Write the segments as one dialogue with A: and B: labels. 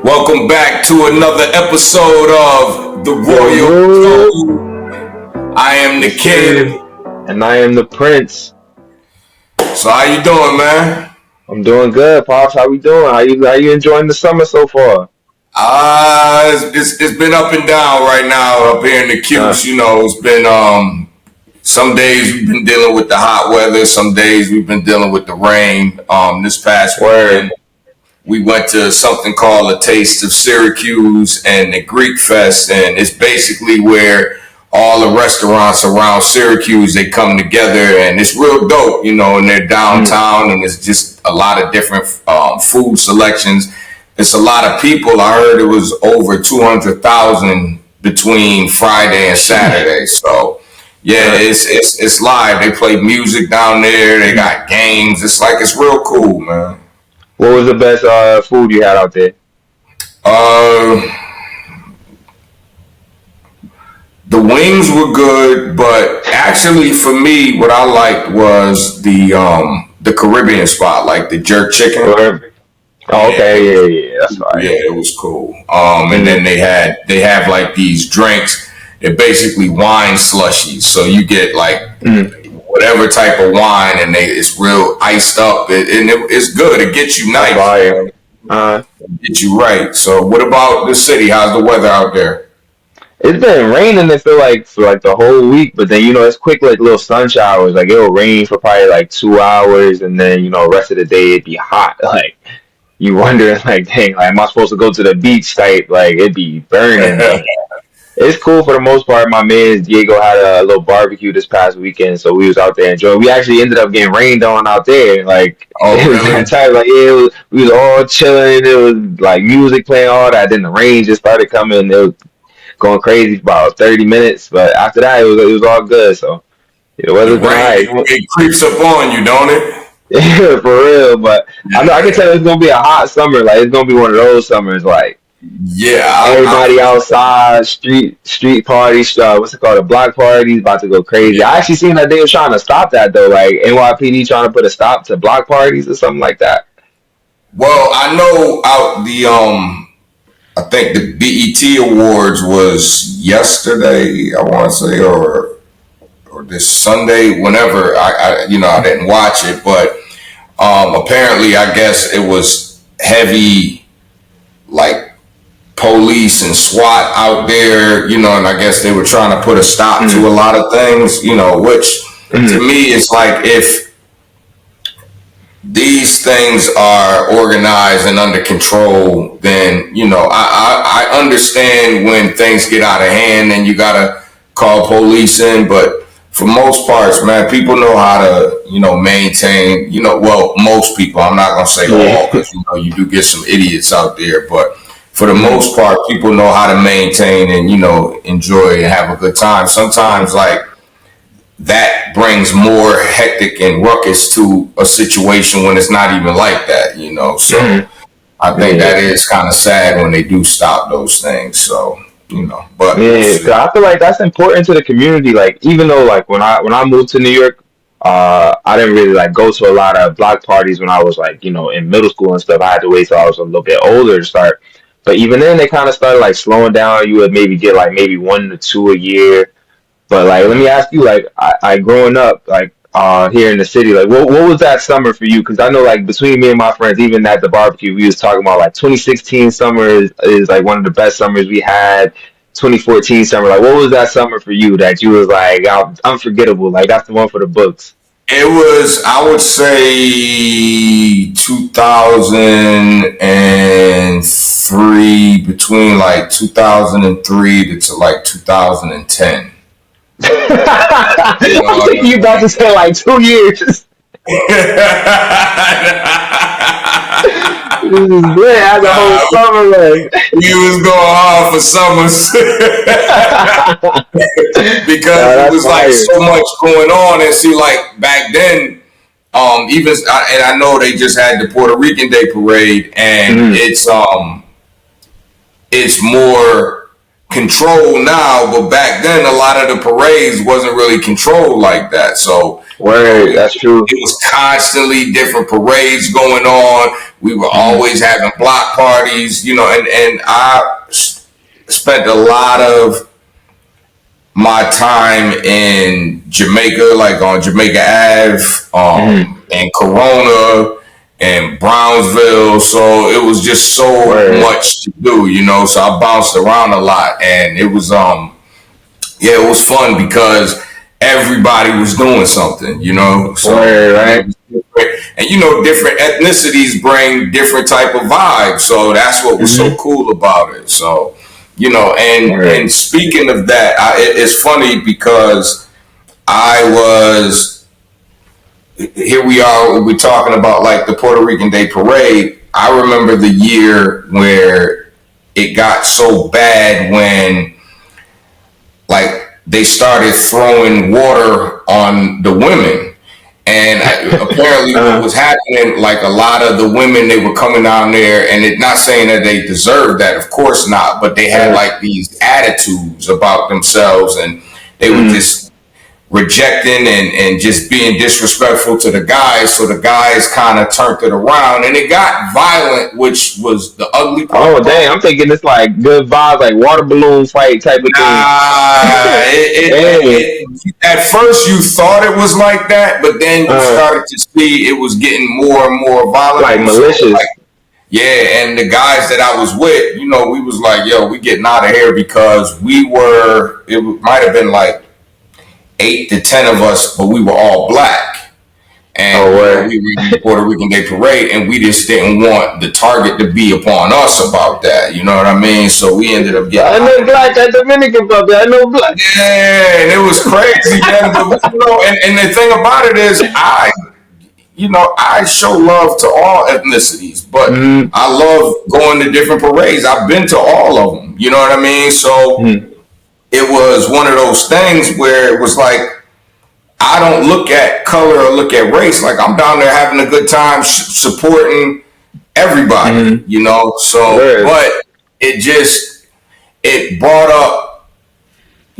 A: Welcome back to another episode of The Royal
B: Yo,
A: Show. I am the
B: yes, sir.
A: kid.
B: And I am the prince.
A: So how you doing, man?
B: I'm doing good, pops. How we doing? How you enjoying the summer so far?
A: It's been up and down right now up here in the
B: Uh,
A: Qs. It's been some days we've been dealing with the hot weather, some days we've been dealing with the rain. This past
B: word.
A: weekend we went to something called a Taste of Syracuse and the Greek Fest, and it's basically where all the restaurants around Syracuse they come together, and it's real dope, and they're
B: Mm,
A: downtown, and it's just a lot of different food selections. It's a lot of people. I heard it was over 200,000 between Friday and
B: sheesh.
A: Saturday. So yeah,
B: Uh,
A: it's live. They play music down there. They
B: mm.
A: got games. It's real cool, man.
B: What was the best food you had out there?
A: Uh, the wings were good, but actually for me, what I liked was the Caribbean spot, like the jerk chicken.
B: Word. Oh,
A: Yeah,
B: okay,
A: it
B: yeah,
A: was
B: yeah, yeah, that's
A: yeah,
B: fire.
A: it was cool. And
B: Mm,
A: then they have like these drinks. They're basically wine slushies. So you get like
B: mm,
A: whatever type of wine, and it's real iced up, it's good. It gets you
B: that's
A: nice,
B: fire.
A: man.
B: Uh,
A: It gets you right. So what about the city? How's the weather out there?
B: it's been raining. It feel like for like the whole week, but then it's quick like little sun showers. Like it'll rain for probably like 2 hours, and then rest of the day it'd be hot. Like you wonder, like, dang, like, am I supposed to go to the beach type? Like, it'd be burning, but it's cool for the most part. My man Diego had a little barbecue this past weekend, so we was out there enjoying. We actually ended up getting rained on out there. Like,
A: Oh,
B: it was that
A: really?
B: type. Like, yeah, we was all chilling. It was like music playing, all that. Then the rain just started coming. It was going crazy for about 30 minutes, but after that, it was all good. So, yeah, the
A: The
B: weather's been
A: rain,
B: alright.
A: it creeps up on you, don't it?
B: Yeah, for real. But I know I can tell
A: Yeah,
B: it's gonna be a hot summer. Like, it's gonna be one of those summers. Like
A: yeah. I
B: everybody
A: feel
B: outside, street parties, what's it called? The block parties about to go crazy. I
A: yeah.
B: actually seen that they were trying to stop that though, like NYPD trying to put a stop to block parties or something like that.
A: Well, I know out the I think the BET Awards was yesterday. I want to say, or this Sunday. Whenever I didn't watch it, but apparently, I guess it was heavy, like police and SWAT out there, and I guess they were trying to put a stop to
B: Mm,
A: a lot of things, which to
B: mm,
A: me is like if these things are organized and under control, then I understand when things get out of hand and you gotta call police in, but for most parts, man, people know how to maintain. Well, most people. I'm not gonna say
B: yeah.
A: all because you do get some idiots out there, but for the
B: Mm,
A: most part, people know how to maintain and enjoy and have a good time. Sometimes, like that brings more hectic and ruckus to a situation when it's not even like that. So
B: mm,
A: I think
B: yeah.
A: that is kind of sad when they do stop those things. So, but we'll
B: Yeah, 'cause
A: see.
B: I feel like that's important to the community. Like even though like when I moved to New York, I didn't really like go to a lot of block parties when I was like in middle school and stuff. I had to wait till I was a little bit older to start. But even then, they kind of started like slowing down. You would maybe get like maybe one to two a year. But like, let me ask you, like, I growing up, like, here in the city, like, what was that summer for you? Because I know, like, between me and my friends, even at the barbecue, we was talking about like 2016 summer is like one of the best summers we had. 2014 summer, like, what was that summer for you that you was like unforgettable? Like, that's the one for the books.
A: It was, I would say, 2003, between like 2003 to like 2010. You know
B: I'm
A: what
B: thinking you
A: I
B: about to say like 2 years. This is lit. That's a whole
A: mean?
B: summer, like.
A: We was going hard for summers because
B: Nah,
A: it
B: that's
A: was like
B: fire.
A: so much going on. And see, like back then, even and I know they just had the Puerto Rican Day Parade, and
B: Mm,
A: it's more controlled now. But back then, a lot of the parades wasn't really controlled like that. So
B: Word, that's true.
A: It was constantly different parades going on. We were
B: Hmm.
A: always having block parties, and I spent a lot of my time in Jamaica, like on Jamaica Ave,
B: Hmm.
A: and Corona and Brownsville. So it was just so
B: Word.
A: much to do. So I bounced around a lot, and it was yeah, it was fun because everybody was doing something. So
B: Word,
A: and it
B: right?
A: was different. And different ethnicities bring different type of vibes. So that's what was so
B: Hmm.
A: cool about it. So and
B: Word.
A: speaking of that, it's funny because I was here. We are. We're talking about like the Puerto Rican Day Parade. I remember the year where it got so bad when like they started throwing water on the women. And apparently, what
B: Uh,
A: was happening, like a lot of the women, they were coming down there, and it not saying that they deserved that, of course not, but they had
B: uh,
A: like these attitudes about themselves, and they were
B: mm.
A: just rejecting and just being disrespectful to the guys. So the guys kind of turned it around, and it got violent, which was the ugly part
B: Oh
A: about
B: dang,
A: it.
B: I'm thinking it's like good vibes, like water balloon fight type of thing.
A: Nah,
B: Dang.
A: at first you thought it was like that, but then you
B: Uh,
A: started to see it was getting more and more violent.
B: like
A: And so, like,
B: malicious.
A: yeah, and the guys that I was with, we was like, yo, we getting out of here because it might have been like 8 to 10 of us, but we were all black.
B: Oh,
A: And
B: word.
A: we were in the Puerto Rican Day Parade, and we just didn't want the target to be upon us about that. You know what I mean? So we ended up getting
B: I
A: out
B: know
A: of there.
B: black, that Dominican puppy. I know black.
A: Yeah, and it was crazy, man. But and the thing about it is, I show love to all ethnicities, but
B: Mm-hmm.
A: I love going to different parades. I've been to all of them. You know what I mean? So
B: Mm-hmm.
A: it was one of those things where it was like I don't look at color or look at race. Like I'm down there having a good time, supporting everybody.
B: Mm-hmm.
A: So
B: Word.
A: but it brought up.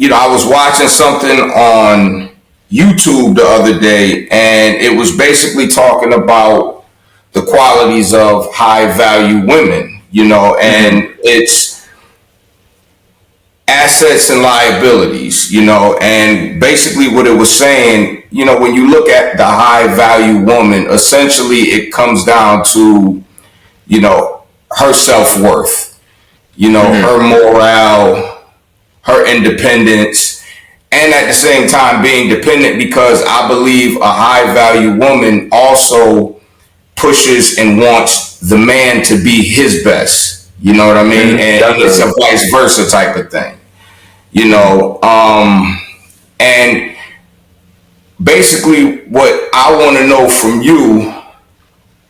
A: I was watching something on YouTube the other day, and it was basically talking about the qualities of high value women,
B: Mm-hmm.
A: and it's assets and liabilities, and basically what it was saying, when you look at the high value woman, essentially it comes down to, her self worth,
B: Mm-hmm.
A: her morale, her independence, and at the same time being dependent because I believe a high value woman also pushes and wants the man to be his best. You know what I mean?
B: Mm-hmm.
A: And it's a
B: Definitely.
A: vice versa type of thing.
B: Mm-hmm.
A: And basically, what I want to know from you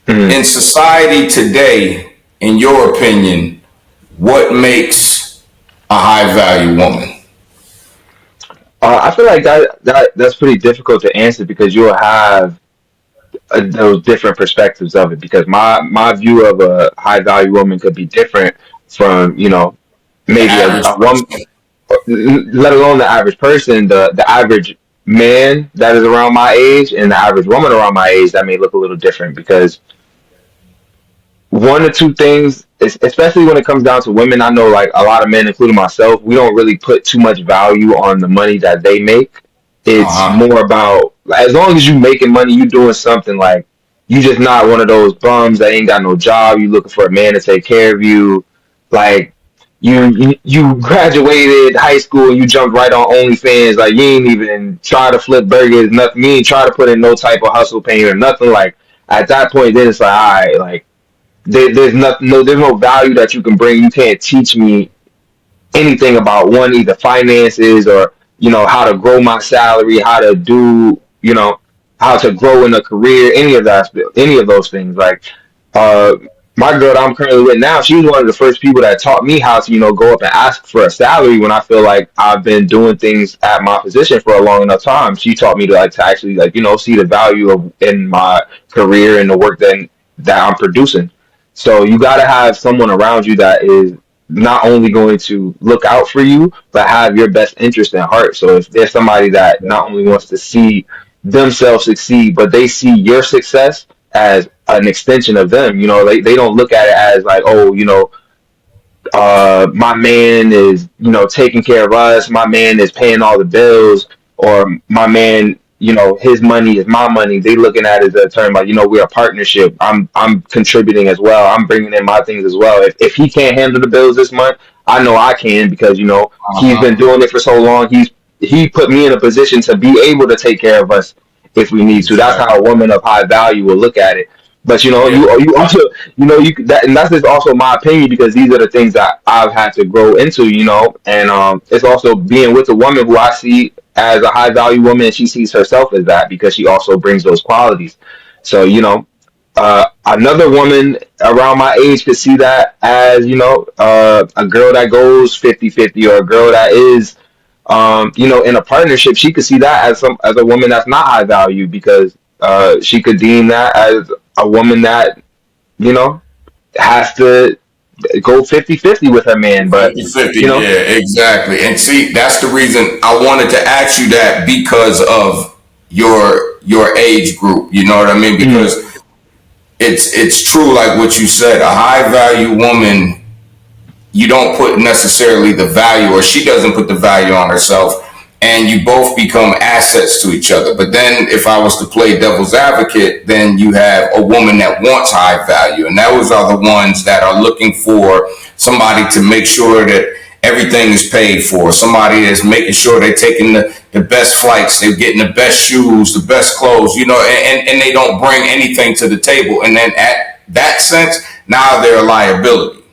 B: Mm-hmm.
A: in society today, in your opinion, what makes a high value woman?
B: I feel like that's pretty difficult to answer because you'll have those different perspectives of it. Because my view of a high value woman could be different from
A: The
B: maybe
A: average
B: a woman,
A: person.
B: let alone the average person, the average man that is around my age and the average woman around my age that may look a little different because one or two things, especially when it comes down to women, I know like a lot of men, including myself, we don't really put too much value on the money that they make. It's
A: Uh huh.
B: more about like, as long as you making money, you doing something like you just not one of those bums that ain't got no job. You looking for a man to take care of you. Like you graduated high school and you jumped right on OnlyFans. Like you ain't even try to flip burgers, nothing. You ain't try to put in no type of hustle pain or nothing. Like at that point, then it's like, all right, like there's nothing, no, there's no value that you can bring. You can't teach me anything about one, either finances or how to grow my salary, how to do how to grow in a career, any of that, any of those things. Like uh, my girl that I'm currently with now, she was one of the first people that taught me how to go up and ask for a salary when I feel like I've been doing things at my position for a long enough time. She taught me to to actually see the value of in my career and the work that I'm producing. So you got to have someone around you that is not only going to look out for you, but have your best interest in heart. So if there's somebody that not only wants to see themselves succeed, but they see your success as an extension of them. They don't look at it as like, oh, my man is, taking care of us, my man is paying all the bills, or my man, his money is my money. They looking at it as a term like, we're a partnership. I'm contributing as well. I'm bringing in my things as well. If he can't handle the bills this month, I know I can, because he's been
A: Uh-huh.
B: doing it for so long. He put me in a position to be able to take care of us if we need to. That's
A: Exactly.
B: how a woman of high value will look at it. But
A: Yeah.
B: you also, and that's just also my opinion, because these are the things that I've had to grow into, and it's also being with a woman who I see as a high value woman, and she sees herself as that, because she also brings those qualities. So another woman around my age could see that as, a girl that goes 50-50, or a girl that is, in a partnership. She could see that as a woman that's not high value, because she could deem that as a woman that, you know, has to go 50-50 with her man. But,
A: 50-50,
B: you know,
A: yeah, exactly. And see, that's the reason I wanted to ask you that, because of your age group. You know what I mean?
B: mm,
A: Because it's true, like what you said. A high value woman, you don't put necessarily the value, or she doesn't put the value on herself, and you both become assets to each other. But then if I was to play devil's advocate, then you have a woman that wants high value, and those are the ones that are looking for somebody to make sure that everything is paid for, somebody that's making sure they're taking the best flights, they're getting the best shoes, the best clothes, and they don't bring anything to the table. And then at that sense, now they're a liability,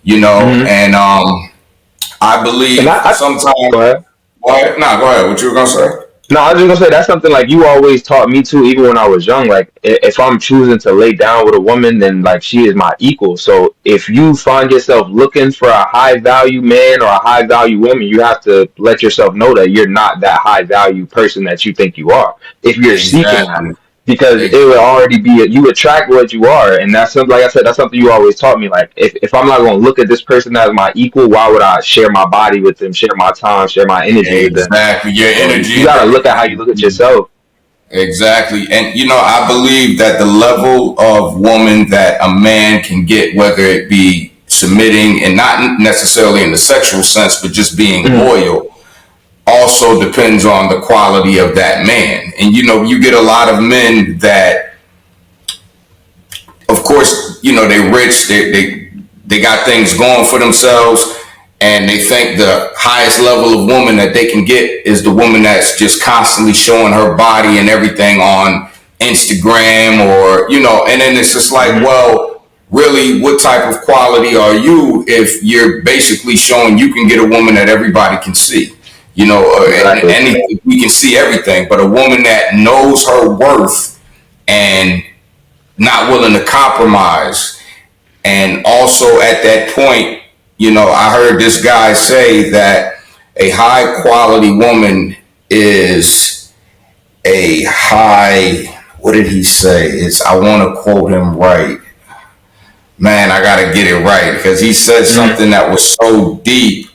B: mm-hmm.
A: and I
B: And
A: believe
B: go
A: sometimes.
B: ahead.
A: What? No, go ahead. What you were gonna say?
B: No, I was just gonna say that's something like you always taught me too, even when I was young. Like if I'm choosing to lay down with a woman, then like she is my equal. So if you find yourself looking for a high value man or a high value woman, you have to let yourself know that you're not that high value person that you think you are. If you're seeking that,
A: Exactly.
B: because it would
A: Exactly.
B: already be you attract what you are, and that's something, like I said, that's something you always taught me. Like if I'm not gonna look at this person as my equal, why would I share my body with them, share my time, share my energy with them?
A: Exactly. Your
B: So
A: energy
B: you
A: and
B: gotta look at how you
A: everything.
B: look at yourself.
A: Exactly. And I believe that the level of woman that a man can get, whether it be submitting, and not necessarily in the sexual sense, but just being
B: Mm,
A: loyal, also depends on the quality of that man. And you get a lot of men that, of course, they rich, they got things going for themselves, and they think the highest level of woman that they can get is the woman that's just constantly showing her body and everything on Instagram, or and then it's just like,
B: mm,
A: well, really, what type of quality are you if you're basically showing you can get a woman that everybody can see? And
B: exactly.
A: anything, we can see everything, but a woman that knows her worth and not willing to compromise. And also at that point, I heard this guy say that a high quality woman is a high, what did he say? I want to quote him right. Man, I got to get it right, because he said
B: Mm,
A: something that was so deep.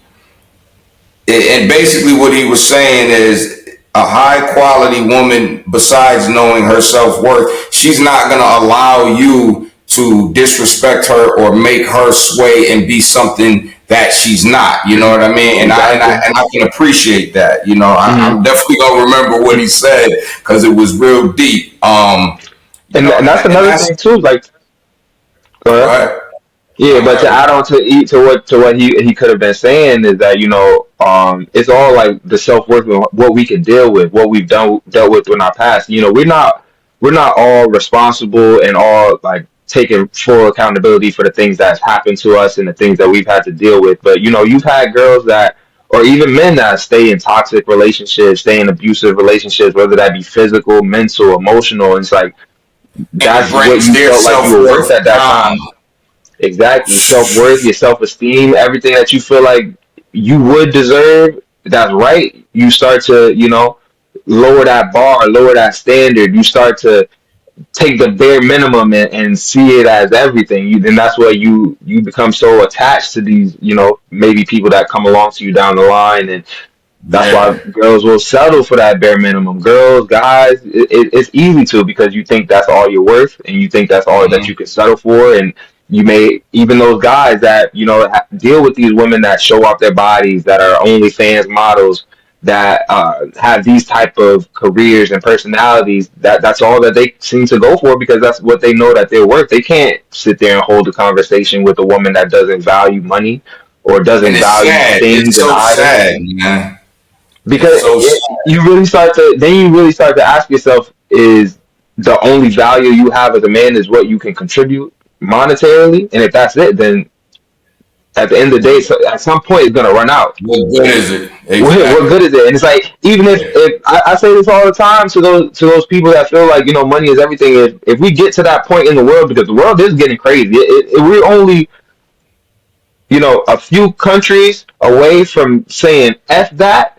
A: And basically, what he was saying is a high quality woman, besides knowing her self worth, she's not going to allow you to disrespect her or make her sway and be something that she's not. You know what I mean? And I and I
B: exactly.
A: and I can appreciate that.
B: Hmm.
A: I'm definitely gonna remember what he said, because it was real deep.
B: And that's
A: And
B: another
A: that's
B: thing too. Like, go ahead.
A: right.
B: Yeah,
A: No, go
B: but to
A: ahead.
B: add on to what he could have been saying is that it's all like the self worth of what we can deal with, what we've dealt with in our past. We're not all responsible and all like taking full accountability for the things that's happened to us and the things that we've had to deal with. But you've had girls that, or even men that stay in toxic relationships, stay in abusive relationships, whether that be physical, mental, emotional. And it's like
A: And it
B: that's what
A: brings
B: you
A: their
B: felt like you
A: self
B: were worth
A: worth
B: at that
A: down.
B: time. Exactly. Self worth, your self esteem, everything that you feel like you would deserve, that's right. You start to, lower that bar, lower that standard. You start to take the bare minimum and see it as everything. Then that's why you become so attached to these, maybe people that come along to you down the line, and That's why
A: Yeah.
B: girls will settle for that bare minimum. Girls, guys, it's easy to, because you think that's all you're worth, and you think that's all that
A: Hmm.
B: you can settle for. And you may, even those guys that, deal with these women that show off their bodies, that are OnlyFans models, that have these type of careers and personalities, that's all that they seem to go for, because that's what they know that they're worth. They can't sit there and hold a conversation with a woman that doesn't value money or
A: And
B: doesn't
A: it's
B: value
A: sad.
B: things
A: It's
B: and
A: so
B: items,
A: sad, man. It's
B: because
A: so sad.
B: you really start to ask yourself, is the only value you have as a man is what you can contribute monetarily? And if that's it, then at the end of the day, so at some point, it's going to run out.
A: What good is it?
B: What
A: Exactly.
B: good is it? And it's like, even
A: Yeah.
B: if I say this all the time to those people that feel like, money is everything. If we get to that point in the world, because the world is getting crazy, we're only, a few countries away from saying F that,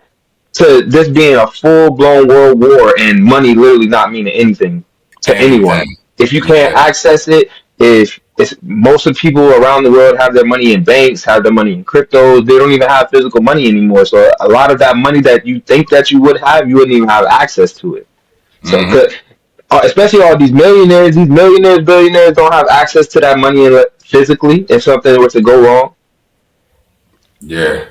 B: to this being a full blown world war and money literally not meaning anything to anyone.
A: Anything.
B: If you can't
A: Yeah.
B: access it, if it's, most of the people around the world have their money in banks, have their money in crypto, they don't even have physical money anymore. So a lot of that money that you think that you would have, you wouldn't even have access to it. So,
A: Hmm.
B: especially all these millionaires, billionaires don't have access to that money physically if something were to go wrong.
A: Yeah.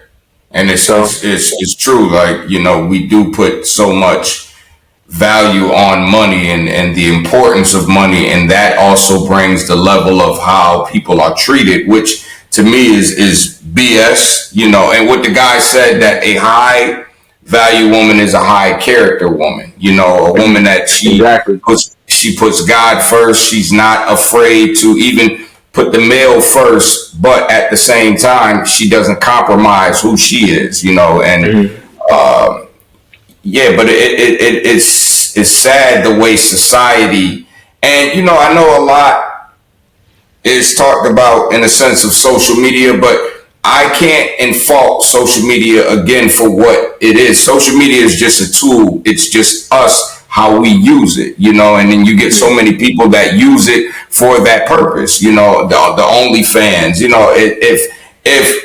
A: And
B: So
A: it's true. Like, we do put so much value on money and the importance of money, and that also brings the level of how people are treated, which to me is BS. And what the guy said, that a high value woman is a high character woman. A woman that
B: exactly.
A: she puts God first. She's not afraid to even put the male first, but at the same time, she doesn't compromise who she is. And
B: Mhm.
A: yeah, but it's sad the way society, and I know a lot is talked about in a sense of social media, but I can't in fault social media again for what it is. Social media is just a tool. It's just us how we use it, and then you get so many people that use it for that purpose, the OnlyFans, if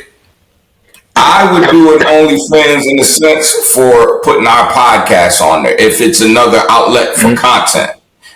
A: I would do an OnlyFans in a sense for putting our podcast on there, if it's another outlet for
B: Mhm.
A: content.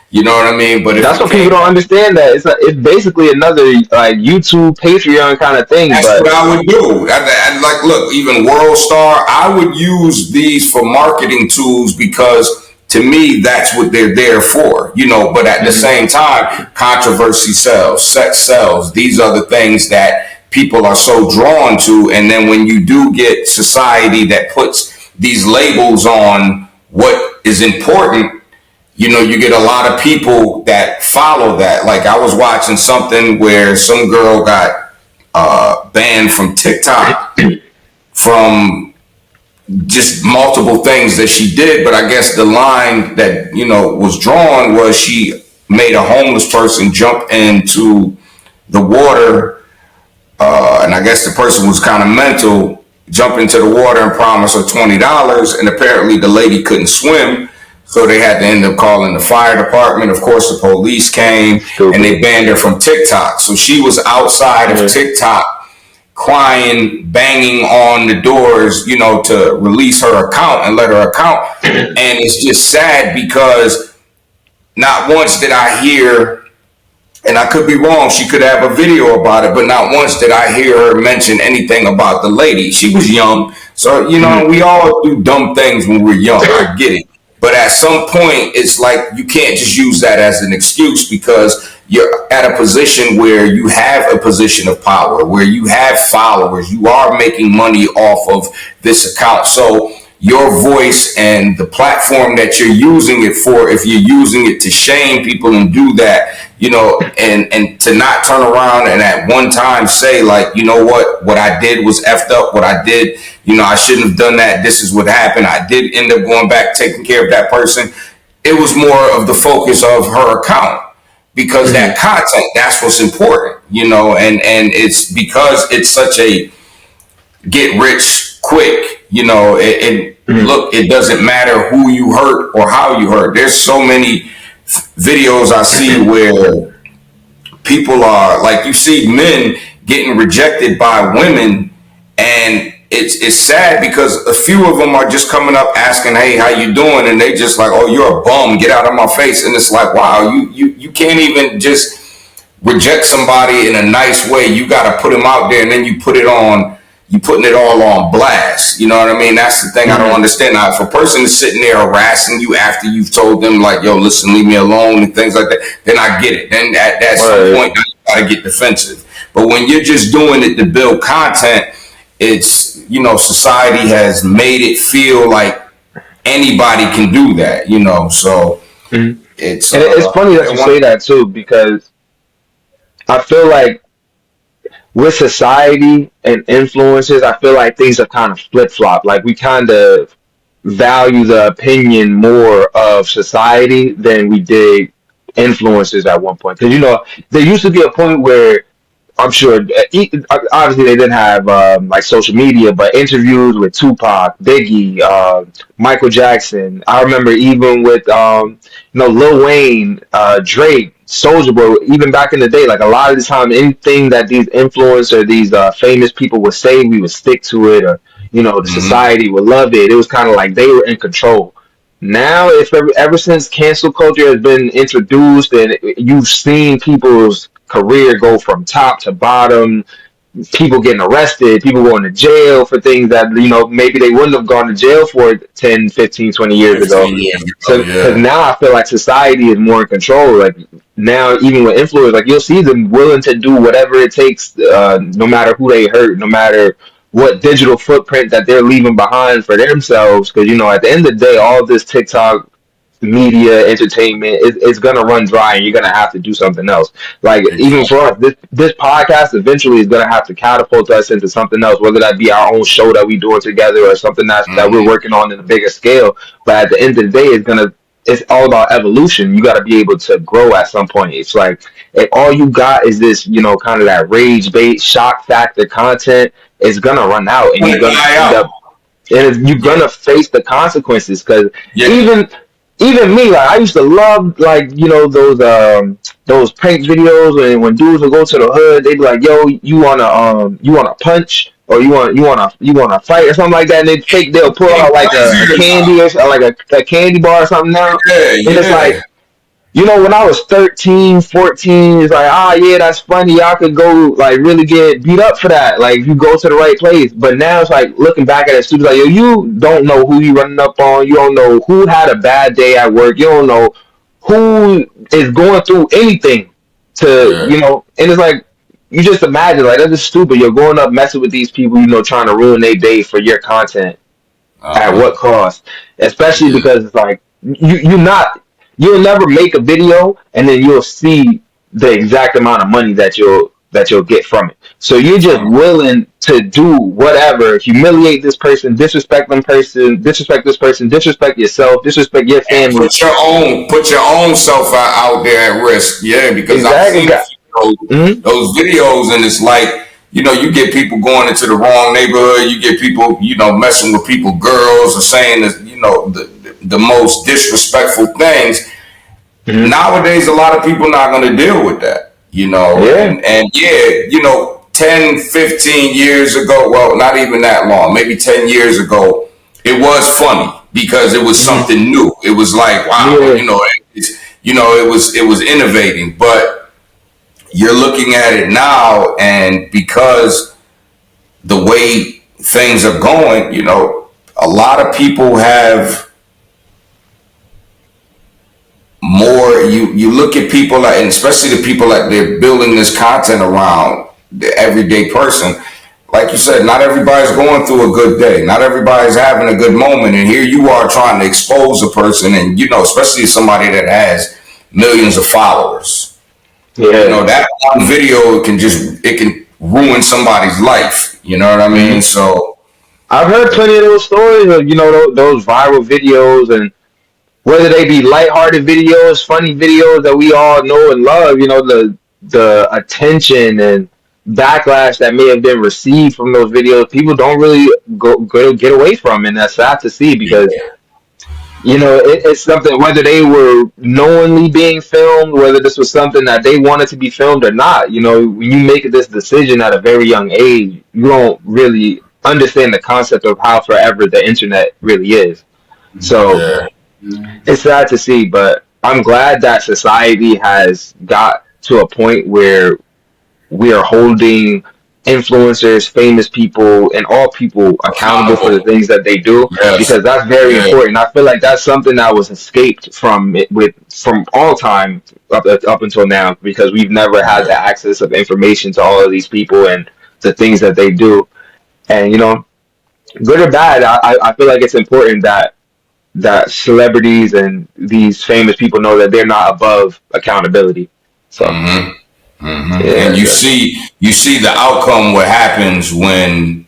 A: You know what I mean? But if
B: That's
A: it
B: what people
A: came,
B: don't understand. That it's basically another like YouTube Patreon kind of thing.
A: that's what
B: But
A: I would do. Like, look, even World Star, I would use these for marketing tools because to me, that's what they're there for, But at the
B: Mhm.
A: same time, controversy sells, sex sells. These are the things that people are so drawn to. And then when you do get society that puts these labels on what is important, you get a lot of people that follow that. Like, I was watching something where some girl got banned from TikTok from just multiple things that she did, but I guess the line that was drawn was she made a homeless person jump into the water, and I guess the person was kind of mental, jump into the water and promise her $20, and apparently the lady couldn't swim. So they had to end up calling the fire department. Of course, the police came and
B: Stupid.
A: they banned her from TikTok. So she was outside of
B: Yeah.
A: TikTok crying, banging on the doors, to release her account and let her account. And it's just sad because not once did I hear, and I could be wrong, she could have a video about it, but not once did I hear her mention anything about the lady. She was young. So,
B: Mhm.
A: we all do dumb things when we're young. I get it. But at some point, it's like you can't just use that as an excuse because you're at a position where you have a position of power, where you have followers, you are making money off of this account. So your voice and the platform that you're using it for, if you're using it to shame people and do that, and to not turn around and at one time say, like, what I did was effed up, what I did, I shouldn't have done that, this is what happened, I did end up going back taking care of that person. It was more of the focus of her account because
B: Mhm.
A: that content, that's what's important, and it's because it's such a get rich quick.
B: Mhm.
A: Look, it doesn't matter who you hurt or how you hurt. There's so many videos I see where people are like, you see men getting rejected by women, and it's sad because a few of them are just coming up asking, "Hey, how you doing?" And they just like, "Oh, you're a bum. Get out of my face." And it's like, wow, you can't even just reject somebody in a nice way. You got to put them out there, and then you put it on. You putting it all on blast. You know what I mean? That's the thing I don't understand. Now, if a person is sitting there harassing you after you've told them like, "Yo, listen, leave me alone," and things like that, then I get it. Then at some point, you got to get defensive. But when you're just doing it to build content, it's, society has made it feel like anybody can do that. So it's
B: And it's funny that you say that too, because I feel like with society and influences, I feel like things are kind of flip flop. Like we kind of value the opinion more of society than we did influencers at one point. Because there used to be a point where I'm sure. Obviously, they didn't have like social media, but interviews with Tupac, Biggie, Michael Jackson. I remember even with Lil Wayne, Drake, Soulja Boy. Even back in the day, like a lot of the time, anything that these influencers, these famous people would say, we would stick to it, or the society would love it. It was kind of like they were in control. Now, if ever since cancel culture has been introduced, and you've seen people's career go from top to bottom, people getting arrested, people going to jail for things that maybe they wouldn't have gone to jail for 10, 15, 20 years ago.
A: 15 years ago,
B: So because now I feel like society is more in control. Like now, even with influencers, like you'll see them willing to do whatever it takes, no matter who they hurt, no matter what digital footprint that they're leaving behind for themselves. Because at the end of the day, all this TikTok media entertainment it's gonna run dry, and you're gonna have to do something else. Like even for us, this podcast eventually is gonna have to catapult us into something else, whether that be our own show that we doing together or something that we're working on in a bigger scale. But at the end of the day, it's all about evolution. You got to be able to grow at some point. It's like if all you got is this, kind of that rage bait, shock factor content, it's gonna run out, and you're gonna end up, and you're gonna face the consequences. Because even me, like I used to love like those prank videos, and when dudes would go to the hood, they'd be like, "Yo, you wanna punch, or you wanna fight or something like that," and they'll pull out like a candy or like a candy bar or something now, and it's like. When I was 13, 14, it's like, yeah, that's funny. Y'all could go, like, really get beat up for that. Like, if you go to the right place. But now it's like, looking back at it, students like, yo, you don't know who you running up on. You don't know who had a bad day at work. You don't know who is going through anything and it's like, you just imagine, like, that's just stupid. You're going up messing with these people, trying to ruin their day for your content. At what cost? Especially because it's like, you'll never make a video and then you'll see the exact amount of money that you'll get from it. So you're just willing to do whatever, humiliate this person, disrespect this person, disrespect yourself, disrespect your family.
A: And put your own self out there at risk. Yeah, because
B: exactly.
A: I've seen those videos, and it's like, you get people going into the wrong neighborhood. You get people, messing with people, girls, or saying that, the most disrespectful things. Nowadays, a lot of people not going to deal with that, and 10, 15 years ago, well, not even that long, maybe 10 years ago, it was funny because it was something new. It was like, wow, it was innovating, but you're looking at it now, and because the way things are going, a lot of people have more. You look at people, like, and especially the people that they're building this content around, the everyday person. Like you said, not everybody's going through a good day. Not everybody's having a good moment. And here you are trying to expose a person, and especially somebody that has millions of followers.
B: Yeah.
A: That one video can ruin somebody's life. You know what I mean? So
B: I've heard plenty of those stories of, those viral videos, and whether they be lighthearted videos, funny videos that we all know and love, the attention and backlash that may have been received from those videos, people don't really go get away from, and that's sad to see because it's something, whether they were knowingly being filmed, whether this was something that they wanted to be filmed or not. When you make this decision at a very young age, you don't really understand the concept of how forever the internet really is. So
A: Yeah.
B: it's sad to see, but I'm glad that society has got to a point where we are holding influencers, famous people, and all people accountable for the
A: Accountable.
B: things that they do,
A: Yes.
B: because that's very
A: Yeah.
B: important. I feel like that's something that was escaped from all time up until now, because we've never had the
A: Yeah.
B: access of information to all of these people and the things that they do. And good or bad, I feel like it's important that celebrities and these famous people know that they're not above accountability. So
A: Mm-hmm. Mm-hmm. And
B: yeah,
A: you see the outcome. What happens when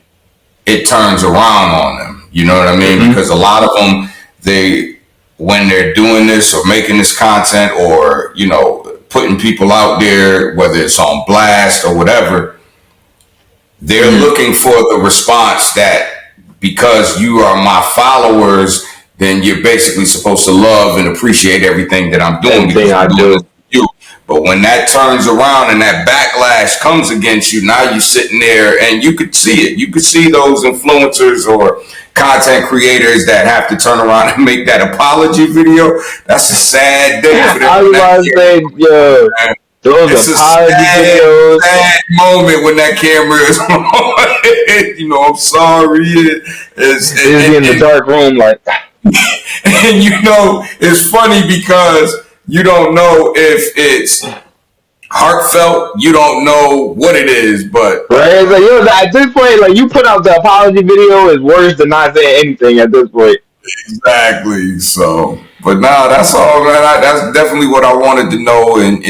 A: it turns around on them? You know what I mean?
B: mm-hmm.
A: Because a lot of them, they when they're doing this or making this content or putting people out there, whether it's on blast or whatever, they're
B: Mm-hmm.
A: looking for the response that because you are my followers, then you're basically supposed to love and appreciate everything that I'm doing
B: Everything
A: because
B: I
A: I'm doing this
B: do.
A: for you. But when that turns around and that backlash comes against you, now you're sitting there and you could see it. You could see those influencers or content creators that have to turn around and make that apology video. That's a sad day for them.
B: I was about to say, yo, those
A: It's a
B: apology
A: sad,
B: videos.
A: sad moment when that camera is on. I'm sorry.
B: Is in the dark room, like,
A: And it's funny because you don't know if it's heartfelt. You don't know what it is, but
B: right? It's like, at this point, like, you put out the apology video is worse than not saying anything at this point.
A: exactly. So, but nah, that's all, man. That's definitely what I wanted to know, and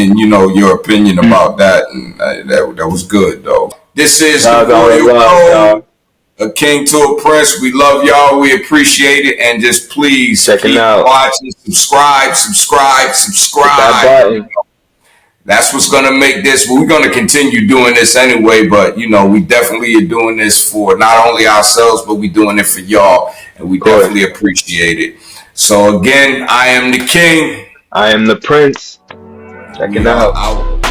A: your opinion about that, and that was good though. This is the
B: That was all
A: Royal
B: love,
A: Code.
B: y'all.
A: A king to a prince. We love y'all. We appreciate it. And just please
B: Checking
A: keep
B: out.
A: watching. Subscribe.
B: Hit that button.
A: That's what's going to make this. We're going to continue doing this anyway. But, we definitely are doing this for not only ourselves, but we're doing it for y'all. And we definitely appreciate it. So, again, I am the king.
B: I am the prince.
A: We
B: Checking
A: are
B: out.
A: out.